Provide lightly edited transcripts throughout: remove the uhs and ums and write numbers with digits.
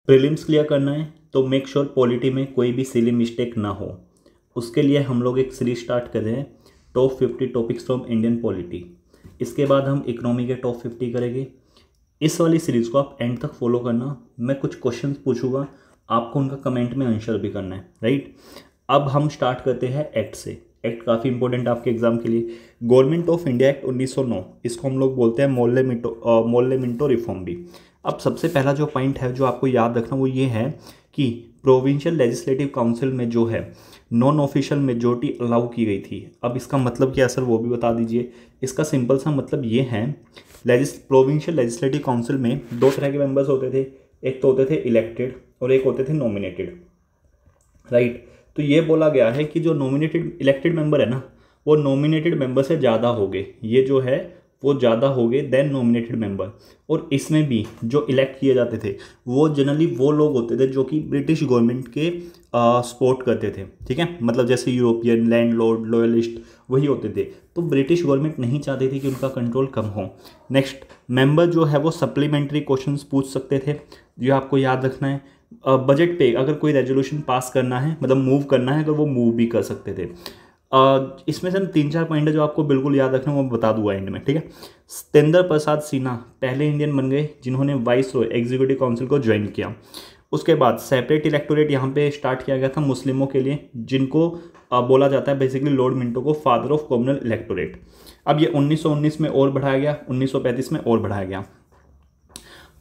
Prelims clear करना है तो मेक श्योर पॉलिटी में कोई भी सिली मिस्टेक ना हो। उसके लिए हम लोग एक सीरीज स्टार्ट कर रहे हैं, top 50 topics from Indian polity. इसके बाद हम इकोनॉमी के टॉप 50 करेंगे। इस वाली सीरीज़ को आप एंड तक फॉलो करना। मैं कुछ क्वेश्चंस पूछूंगा, आपको उनका कमेंट में आंसर भी करना है, राइट। अब हम स्टार्ट करते हैं एक्ट से। एक्ट काफ़ी इंपॉर्टेंट है आपके एग्जाम के लिए। गवर्नमेंट ऑफ इंडिया एक्ट 1909, इसको हम लोग बोलते हैं मोर्ले मिंटो रिफॉर्म भी। अब सबसे पहला जो पॉइंट है जो आपको याद रखना वो ये है कि प्रोविंशियल लेजिस्लेटिव काउंसिल में जो है नॉन ऑफिशियल मेजोरिटी अलाउ की गई थी। अब इसका मतलब क्या है सर, वो भी बता दीजिए। इसका सिंपल सा मतलब ये है, प्रोविंशियल लेजिस्लेटिव काउंसिल में दो तरह के मेंबर्स होते थे, एक तो होते थे इलेक्टेड और एक होते थे नॉमिनेटेड, राइट। तो ये बोला गया है कि जो नॉमिनेटेड इलेक्टेड मेंबर है ना, वो नॉमिनेटेड मेंबर से ज़्यादा होंगे, ये जो है वो ज़्यादा होंगे देन नॉमिनेटेड मेंबर। और इसमें भी जो इलेक्ट किए जाते थे वो जनरली वो लोग होते थे जो कि ब्रिटिश गवर्नमेंट के सपोर्ट करते थे, ठीक है। मतलब जैसे यूरोपियन, लैंडलॉर्ड, लॉयलिस्ट वही होते थे। तो ब्रिटिश गवर्नमेंट नहीं चाहती थी कि उनका कंट्रोल कम हो। नेक्स्ट, मेंबर जो है वो सप्लीमेंट्री क्वेश्चंस पूछ सकते थे, जो आपको याद रखना है। बजट पे अगर कोई रेजोल्यूशन पास करना है, मतलब मूव करना है, अगर वो मूव भी कर सकते थे। इसमें से 3-4 पॉइंट है जो आपको बिल्कुल याद रखना है, वो बता दूंगा एंड में, ठीक है। सत्येंद्र प्रसाद सिन्हा पहले इंडियन बन गए जिन्होंने वाइसरॉय एग्जीक्यूटिव काउंसिल को ज्वाइन किया। उसके बाद सेपरेट इलेक्टोरेट यहाँ पे स्टार्ट किया गया था मुस्लिमों के लिए, जिनको बोला जाता है बेसिकली लॉर्ड मिंटो को फादर ऑफ कॉमनल इलेक्टोरेट। अब ये 1919 में और बढ़ाया गया, 1935 में और बढ़ाया गया।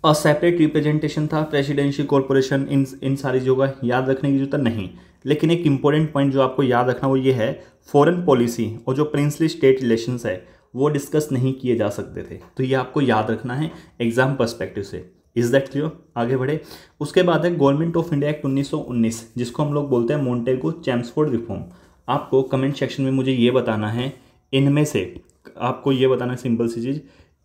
और सेपरेट रिप्रेजेंटेशन था, प्रेसिडेंशियल कॉर्पोरेशन, इन सारी चीज़ों का याद रखने की जरूरत नहीं। लेकिन एक इंपॉर्टेंट पॉइंट जो आपको याद रखना वो ये है, फॉरेन पॉलिसी और जो प्रिंसली स्टेट रिलेशंस है वो डिस्कस नहीं किए जा सकते थे। तो ये आपको याद रखना है एग्जाम पर्सपेक्टिव से। Is that clear? आगे बढ़े। उसके बाद है गवर्नमेंट ऑफ इंडिया एक्ट 1919, जिसको हम लोग बोलते हैं मोंटेगो चैम्सफोर्ड रिफॉर्म। आपको कमेंट सेक्शन में मुझे ये बताना है, इनमें से आपको ये बताना है सिंपल सी चीज़,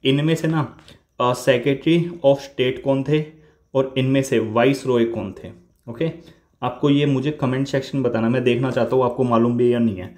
इनमें से ना सेक्रेटरी ऑफ स्टेट कौन थे और इनमें से वाइस रॉय कौन थे। ओके, आपको ये मुझे कमेंट सेक्शन में बताना, मैं देखना चाहता हूँ आपको मालूम भी है या नहीं है।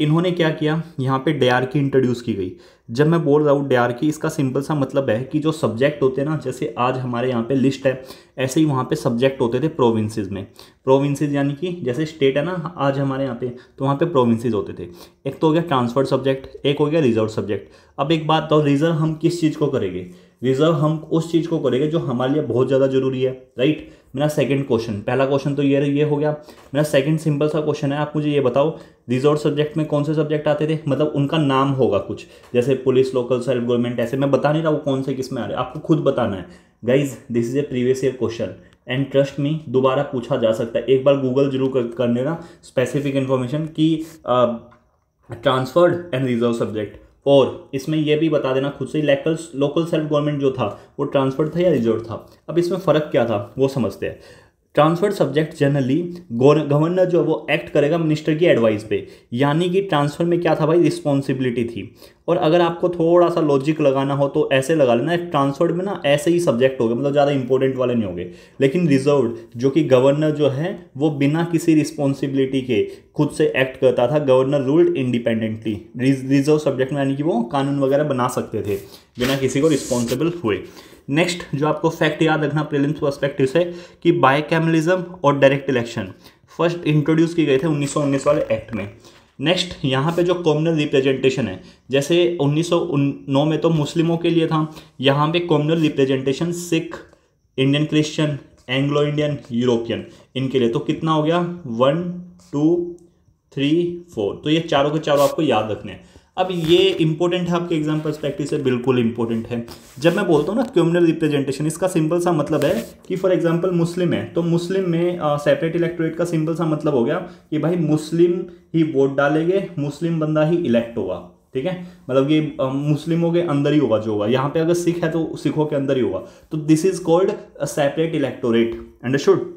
इन्होंने क्या किया, यहाँ पे डायरकी इंट्रोड्यूस की गई। जब मैं बोल रहा हूँ डायरकी, इसका सिंपल सा मतलब है कि जो सब्जेक्ट होते हैं ना, जैसे आज हमारे यहाँ पे लिस्ट है, ऐसे ही वहाँ पे सब्जेक्ट होते थे प्रोविंसेस में। प्रोविंसेस यानी कि जैसे स्टेट है ना आज हमारे यहाँ पे, तो वहाँ पे प्रोविंसेस होते थे। एक तो हो गया ट्रांसफर्ड सब्जेक्ट, एक हो गया रिजर्व सब्जेक्ट। अब एक बात तो, रिजर्व हम किस चीज़ को करेंगे? रिजर्व हम उस चीज़ को करेंगे जो हमारे लिए बहुत ज़्यादा जरूरी है, राइट। मेरा सेकंड क्वेश्चन, पहला क्वेश्चन तो ये हो गया। मेरा सेकंड सिंपल सा क्वेश्चन है, आप मुझे ये बताओ रिजर्व सब्जेक्ट में कौन से सब्जेक्ट आते थे, मतलब उनका नाम होगा कुछ, जैसे पुलिस, लोकल, सेल्फ गवर्नमेंट, ऐसे। मैं बता नहीं रहा हूँ कौन से किस में आ रहे हैं, आपको खुद बताना है। Guys this is A previous year question and trust me, दोबारा पूछा जा सकता है। एक बार गूगल जरूर कर लेना स्पेसिफिक इन्फॉर्मेशन की ट्रांसफर्ड एंड रिजर्व सब्जेक्ट। और इसमें यह भी बता देना खुद से, लोकल सेल्फ गवर्नमेंट जो था वो ट्रांसफर्ड था या रिजर्व था। अब इसमें फ़र्क क्या था वो समझते हैं। ट्रांसफर्ड सब्जेक्ट जनरली गवर्नर जो वो एक्ट करेगा मिनिस्टर की एडवाइस पे, यानी कि ट्रांसफर में क्या था भाई, रिस्पॉन्सिबिलिटी थी। और अगर आपको थोड़ा सा लॉजिक लगाना हो तो ऐसे लगा लेना, ट्रांसफर्ड में ना ऐसे ही सब्जेक्ट हो गए, मतलब ज़्यादा इंपॉर्टेंट वाले नहीं होंगे। लेकिन रिजर्व्ड जो कि गवर्नर जो है वो बिना किसी रिस्पॉन्सिबिलिटी के खुद से एक्ट करता था। Governor ruled independently reserve subject में, यानी कि वो कानून वगैरह बना सकते थे बिना किसी को रिस्पॉन्सिबल हुए। नेक्स्ट जो आपको फैक्ट याद रखना प्रीलिम्स पर्सपेक्टिव से, कि बाइकैमलिज्म और डायरेक्ट इलेक्शन फर्स्ट इंट्रोड्यूस किए गए थे 1919 वाले एक्ट में। नेक्स्ट यहाँ पे जो कॉमनल रिप्रेजेंटेशन है, जैसे 1909 में तो मुस्लिमों के लिए था, यहाँ पे communal representation Sikh, Indian Christian, Anglo Indian, European, इनके लिए। तो कितना हो गया, 1 2 3 4। तो ये चारों के चारों आपको याद रखने हैं। अब ये इंपॉर्टेंट है आपके एग्जाम पर्सपेक्टिव से, बिल्कुल इंपॉर्टेंट है। जब मैं बोलता हूँ ना कम्युनल रिप्रेजेंटेशन, इसका सिंपल सा मतलब है कि फॉर एग्जांपल मुस्लिम है तो मुस्लिम में सेपरेट इलेक्टोरेट का सिंपल सा मतलब हो गया कि भाई मुस्लिम ही वोट डालेंगे, मुस्लिम बंदा ही इलेक्ट होगा, ठीक है। मतलब ये मुस्लिमों के अंदर ही होगा जो होगा। यहाँ पे अगर सिख है तो सिखों के अंदर ही होगा। तो this is called separate electorate, understood.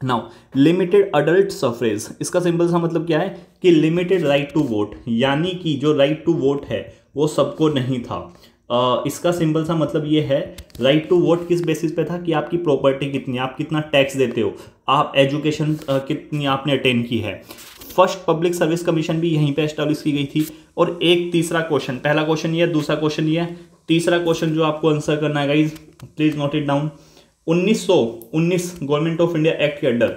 Now limited adult suffrage, इसका सिंपल सा मतलब क्या है कि लिमिटेड राइट टू वोट, यानी कि जो राइट टू वोट है वो सबको नहीं था। इसका सिंपल सा मतलब ये है, राइट टू वोट किस बेसिस पे था कि आपकी प्रॉपर्टी कितनी, आप कितना टैक्स देते हो, आप एजुकेशन कितनी आपने अटेन की है। फर्स्ट पब्लिक सर्विस कमीशन भी यहीं पे एस्टैब्लिश की गई थी। और एक तीसरा क्वेश्चन, पहला क्वेश्चन ये है, दूसरा क्वेश्चन ये है, तीसरा क्वेश्चन जो आपको आंसर करना है guys, please note it down. 1919 government of India act के अंडर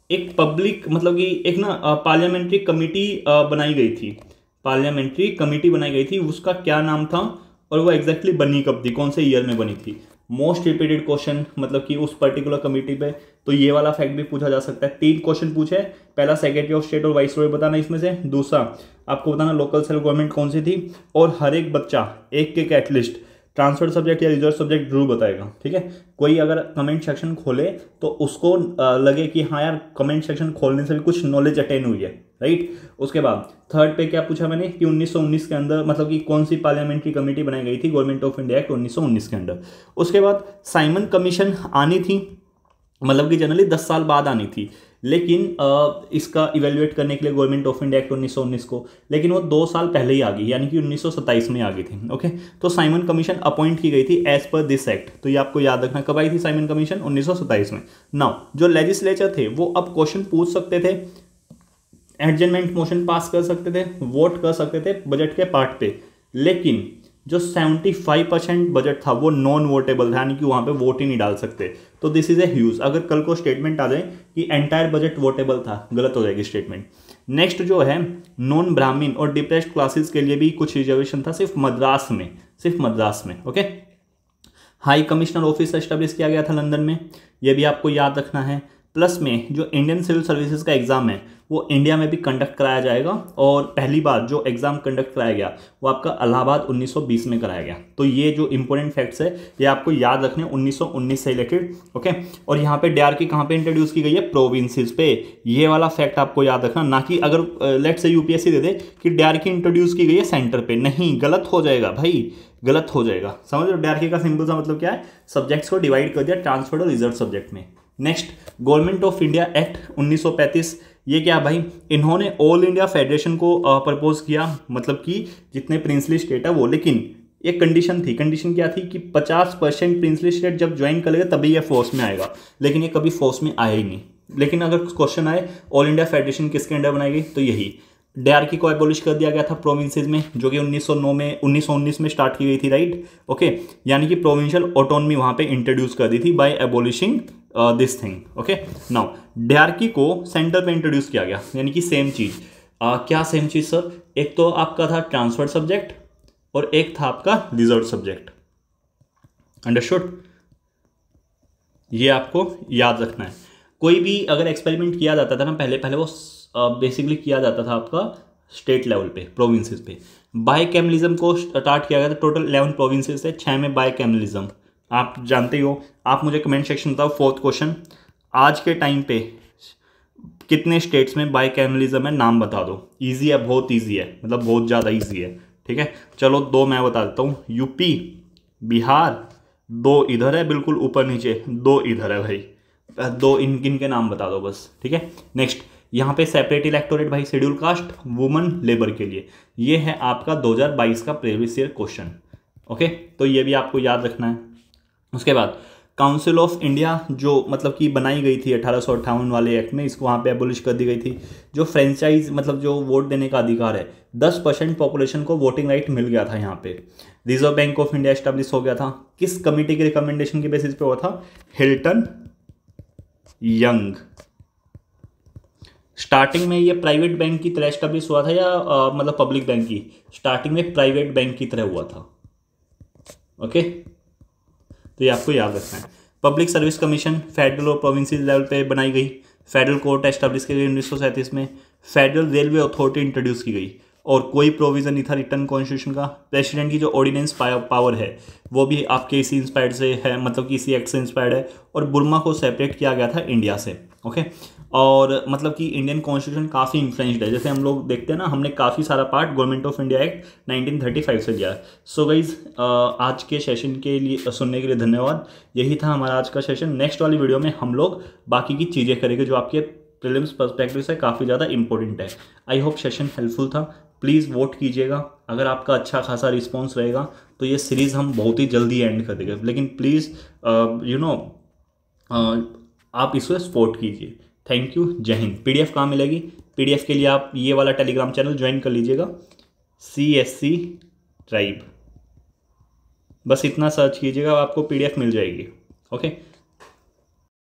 एक पब्लिक मतलब कि एक ना पार्लियामेंट्री कमेटी बनाई गई थी, पार्लियामेंट्री कमेटी बनाई गई थी, उसका क्या नाम था और वो एग्जैक्टली बनी कब थी, कौन से ईयर में बनी थी। मोस्ट रिपीटेड क्वेश्चन मतलब कि उस पर्टिकुलर कमेटी पे, तो ये वाला फैक्ट भी पूछा जा सकता है। 3 क्वेश्चन पूछे, पहला सेक्रेटरी ऑफ स्टेट और वाइस रॉय बताना इसमें से, दूसरा आपको बताना लोकल सेल्फ गवर्नमेंट कौन सी थी, और हर एक बच्चा एक एटलीस्ट ट्रांसफर सब्जेक्ट या रिजर्व सब्जेक्ट जरूर बताएगा, ठीक है। कोई अगर कमेंट सेक्शन खोले तो उसको लगे कि हाँ यार कमेंट सेक्शन खोलने से भी कुछ नॉलेज अटेन हुई है, राइट। उसके बाद थर्ड पे क्या पूछा मैंने कि 1919 के अंदर मतलब कि कौन सी पार्लियामेंट्री कमेटी बनाई गई थी गवर्नमेंट ऑफ इंडिया एक्ट 1919 के अंदर। उसके बाद साइमन कमीशन आनी थी, मतलब कि जनरली 10 साल बाद आनी थी, लेकिन इसका इवेल्युएट करने के लिए गवर्नमेंट ऑफ इंडिया एक्ट 1919 को, लेकिन वो 2 साल पहले ही आ गई, यानी कि 1927 में आ गई थी। ओके, तो साइमन कमीशन अपॉइंट की गई थी एज पर दिस एक्ट, तो ये आपको याद रखना कब आई थी साइमन कमीशन, 1927 में। नाउ जो लेजिस्लेचर थे वो अब क्वेश्चन पूछ सकते थे, एडजमेंट मोशन पास कर सकते थे, वोट कर सकते थे बजट के पार्ट पे, लेकिन जो 75% बजट था वो नॉन वोटेबल था, यानी कि वहां पे वोट ही नहीं डाल सकते। तो दिस इज ए ह्यूज, अगर कल को स्टेटमेंट आ जाए कि एंटायर बजट वोटेबल था, गलत हो जाएगी स्टेटमेंट। नेक्स्ट जो है नॉन ब्राह्मीण और डिप्रेस्ड क्लासेस के लिए भी कुछ रिजर्वेशन था, सिर्फ मद्रास में, सिर्फ मद्रास में। Okay, high commissioner office establish किया गया था लंदन में, यह भी आपको याद रखना है। प्लस में जो इंडियन सिविल सर्विसेज का एग्जाम है वो इंडिया में भी कंडक्ट कराया जाएगा, और पहली बार जो एग्जाम कंडक्ट कराया गया वो आपका इलाहाबाद 1920 में कराया गया। तो ये जो इंपॉर्टेंट फैक्ट्स है ये आपको याद रखने 1919 से रिलेटेड। ओके, और यहाँ पे डीआरके कहाँ पे इंट्रोड्यूस की गई है, प्रोविंसेस पे, ये वाला फैक्ट आपको याद रखना, ना कि अगर लेट से यूपीएससी दे दे कि डीआरके इंट्रोड्यूस की गई है सेंटर पे, नहीं, गलत हो जाएगा भाई, गलत हो जाएगा। समझ लो, डीआरके का सिंपल सा मतलब क्या है, सब्जेक्ट्स को डिवाइड कर दिया ट्रांसफर्ड और रिजर्व सब्जेक्ट में। Next government of India act 1935, ये क्या भाई, इन्होंने ऑल इंडिया फेडरेशन को प्रपोज किया, मतलब कि जितने प्रिंसली स्टेट है वो, लेकिन एक कंडीशन थी, कंडीशन क्या थी कि 50% प्रिंसली स्टेट जब ज्वाइन करेगा तभी ये फोर्स में आएगा, लेकिन ये कभी फोर्स में आया ही नहीं। लेकिन अगर क्वेश्चन आए ऑल इंडिया फेडरेशन किसके अंडर बनाई गई, तो यही डीआरके को एबोलिश कर दिया गया था प्रोविंसेस में, जो कि 1919 में स्टार्ट की गई थी, राइट। ओके, यानी कि प्रोविंशियल ऑटोनॉमी वहां पे इंट्रोड्यूस कर दी थी by abolishing this thing. Okay, now DRK को सेंटर पे इंट्रोड्यूस किया गया, यानी कि सेम चीज, क्या सेम चीज सर, एक तो आपका था ट्रांसफर्ड सब्जेक्ट और एक था आपका रिजर्व सब्जेक्ट, अंडरस्टूड, ये आपको याद रखना है। कोई भी अगर एक्सपेरिमेंट किया जाता था ना पहले वो बेसिकली किया जाता था आपका स्टेट लेवल पे, प्रोविंसेस पे। बायकैमलिज्म को स्टार्ट किया गया था, टोटल 11 प्रोविंसेस थे, 6 में बायकैमलिज्म, आप जानते ही हो। आप मुझे कमेंट सेक्शन बताओ, 4th क्वेश्चन, आज के टाइम पे कितने स्टेट्स में बायकैमलिज्म है, नाम बता दो। इजी है, बहुत इजी है, मतलब बहुत ज़्यादा इजी है, ठीक है। चलो 2 मैं बता देता हूँ, यूपी, बिहार, 2 इधर है बिल्कुल ऊपर नीचे, 2 इधर है भाई, 2 इनके नाम बता दो बस, ठीक है। नेक्स्ट यहाँ पे सेपरेट इलेक्टोरेट भाई, शेड्यूल कास्ट, वुमन, लेबर के लिए, ये है आपका 2022 का प्रीवियस ईयर क्वेश्चन। ओके, तो ये भी आपको याद रखना है। उसके बाद काउंसिल ऑफ इंडिया जो मतलब कि बनाई गई थी 1858 वाले एक्ट में, इसको वहाँ पे एबोलिश कर दी गई थी। जो फ्रेंचाइज मतलब जो वोट देने का अधिकार है, 10% पॉपुलेशन को वोटिंग राइट मिल गया था यहाँ पे। Reserve bank of India establish हो गया था, किस कमिटी के रिकमेंडेशन के बेसिस पे हुआ था, हिल्टन यंग। स्टार्टिंग में ये प्राइवेट बैंक की तरह एस्टेब्लिश हुआ था या मतलब पब्लिक बैंक की, स्टार्टिंग में प्राइवेट बैंक की तरह हुआ था। ओके, तो ये आपको याद रखना है। पब्लिक सर्विस कमीशन फेडरल और प्रोविंशियल लेवल पे बनाई गई, फेडरल कोर्ट एस्टेब्लिश की गई 1937 में, फेडरल रेलवे अथॉरिटी इंट्रोड्यूस की गई, और कोई प्रोविजन नहीं था रिटर्न कॉन्स्टिट्यूशन का। प्रेसिडेंट की जो ऑर्डिनेंस पावर है वो भी आपके इसी इंस्पायर्ड से है, मतलब कि इसी एक्ट से इंस्पायर्ड है, और बुर्मा को सेपरेट किया गया था इंडिया से। ओके, और मतलब कि इंडियन कॉन्स्टिट्यूशन काफ़ी इन्फ्लुएंस्ड है, जैसे हम लोग देखते हैं ना, हमने काफ़ी सारा part government of India act 1935 से लिया है। सो गाइज, आज के सेशन के लिए सुनने के लिए धन्यवाद। यही था हमारा आज का सेशन। नेक्स्ट वाली वीडियो में हम लोग बाकी की चीज़ें करेंगे जो आपके प्रीलिम्स पर्सपेक्टिव से काफ़ी ज़्यादा इंपॉर्टेंट है। आई होप सेशन हेल्पफुल था। प्लीज़ वोट कीजिएगा, अगर आपका अच्छा खासा रिस्पॉन्स रहेगा तो ये सीरीज़ हम बहुत ही जल्दी एंड कर देंगे, लेकिन प्लीज़ आप इसको सपोर्ट कीजिए। थैंक यू, जय हिंद। पीडीएफ कहाँ मिलेगी, पीडीएफ के लिए आप ये वाला टेलीग्राम चैनल ज्वाइन कर लीजिएगा, CSC ट्राइब, बस इतना सर्च कीजिएगा, आपको पीडीएफ मिल जाएगी। ओके।